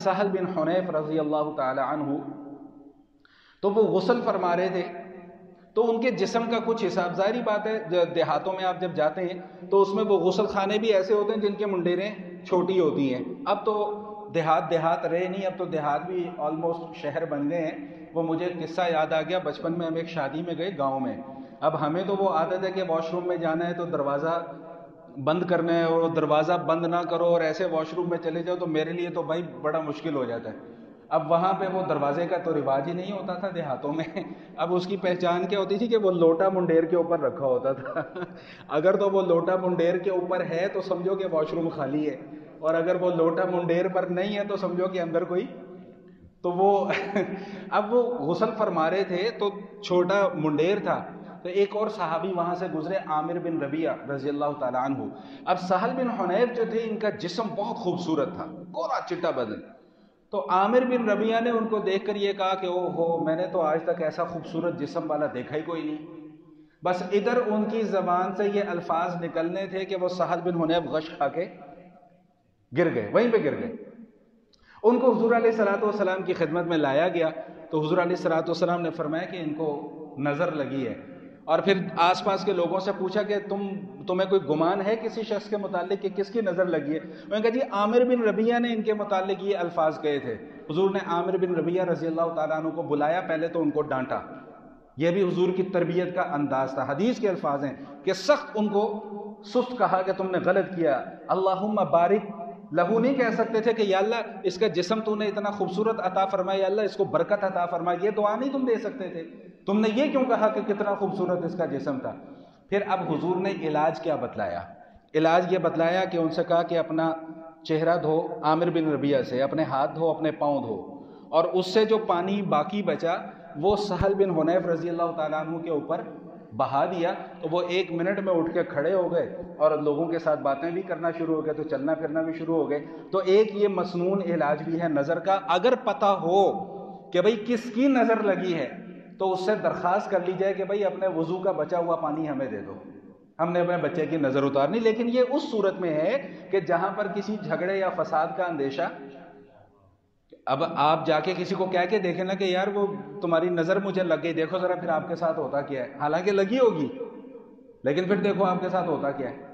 سہل بن حنیف رضی اللہ تعالی عنہ، تو وہ غسل فرما رہے تھے، تو ان کے جسم کا کچھ حساب، ظاہری بات ہے دیہاتوں میں آپ جب جاتے ہیں تو اس میں وہ غسل خانے بھی ایسے ہوتے ہیں جن کے منڈیریں چھوٹی ہوتی ہیں۔ اب تو دیہات رہے نہیں، اب تو دیہات بھی آلموسٹ شہر بن گئے ہیں۔ وہ مجھے قصہ یاد آ گیا، بچپن میں ہم ایک شادی میں گئے گاؤں میں، اب ہمیں تو وہ عادت ہے کہ واش روم میں جانا ہے تو دروازہ بند کرنا ہے، اور دروازہ بند نہ کرو اور ایسے واش روم میں چلے جاؤ، تو میرے لیے تو بھائی بڑا مشکل ہو جاتا ہے۔ اب وہاں پہ وہ دروازے کا تو رواج ہی نہیں ہوتا تھا دیہاتوں میں، اب اس کی پہچان کیا ہوتی تھی کہ وہ لوٹا منڈیر کے اوپر رکھا ہوتا تھا اگر تو وہ لوٹا منڈیر کے اوپر ہے تو سمجھو کہ واش روم خالی ہے، اور اگر وہ لوٹا منڈیر پر نہیں ہے تو سمجھو کہ اندر کوئی تو وہ اب وہ غسل فرما رہے تھے تو چھوٹا منڈیر تھا، تو ایک اور صحابی وہاں سے گزرے، عامر بن ربیعہ رضی اللہ تعالیٰ عنہ۔ اب سہل بن حنیف جو تھے ان کا جسم بہت خوبصورت تھا، گورا چٹا بدن، تو عامر بن ربیعہ نے ان کو دیکھ کر یہ کہا کہ او ہو، میں نے تو آج تک ایسا خوبصورت جسم والا دیکھا ہی کوئی نہیں۔ بس ادھر ان کی زبان سے یہ الفاظ نکلنے تھے کہ وہ سہل بن حنیف غش کھا کے گر گئے، وہیں پہ گر گئے۔ ان کو حضور علیہ الصلوۃ والسلام کی خدمت میں لایا گیا، تو حضور علیہ الصلوۃ والسلام نے فرمایا کہ ان کو نظر لگی ہے، اور پھر آس پاس کے لوگوں سے پوچھا کہ تمہیں کوئی گمان ہے کسی شخص کے متعلق کہ کس کی نظر لگی ہے؟ انہوں نے کہا جی عامر بن ربیعہ نے ان کے متعلق یہ الفاظ کہے تھے۔ حضور نے عامر بن ربیعہ رضی اللہ تعالیٰ عنہ کو بلایا، پہلے تو ان کو ڈانٹا، یہ بھی حضور کی تربیت کا انداز تھا، حدیث کے الفاظ ہیں کہ سخت ان کو سست کہا کہ تم نے غلط کیا، اللہم بارک لہو نہیں کہہ سکتے تھے کہ یا اللہ اس کا جسم تو نے اتنا خوبصورت عطا فرمایا، یا اللہ اس کو برکت عطا فرمایا، یہ دعا نہیں تم دے سکتے تھے، تم نے یہ کیوں کہا کہ کتنا خوبصورت اس کا جسم تھا؟ پھر اب حضور نے علاج کیا بتلایا؟ علاج یہ بتلایا کہ ان سے کہا کہ اپنا چہرہ دھو عامر بن ربیعہ سے، اپنے ہاتھ دھو، اپنے پاؤں دھو، اور اس سے جو پانی باقی بچا وہ سہل بن حنیف رضی اللہ تعالیٰ عنہ کے اوپر بہا دیا، تو وہ 1 منٹ میں اٹھ کے کھڑے ہو گئے اور لوگوں کے ساتھ باتیں بھی کرنا شروع ہو گئے، تو چلنا پھرنا بھی شروع ہو گئے۔ تو ایک یہ مسنون علاج بھی ہے نظر کا، اگر پتہ ہو کہ بھئی کس کی نظر لگی ہے تو اس سے درخواست کر لی جائے کہ بھئی اپنے وضو کا بچا ہوا پانی ہمیں دے دو، ہم نے اپنے بچے کی نظر اتارنی۔ لیکن یہ اس صورت میں ہے کہ جہاں پر کسی جھگڑے یا فساد کا اندیشہ، اب آپ جا کے کسی کو کہہ کے دیکھیں نا کہ یار وہ تمہاری نظر مجھے لگ گئی، دیکھو ذرا پھر آپ کے ساتھ ہوتا کیا ہے، حالانکہ لگی ہوگی لیکن پھر دیکھو آپ کے ساتھ ہوتا کیا ہے۔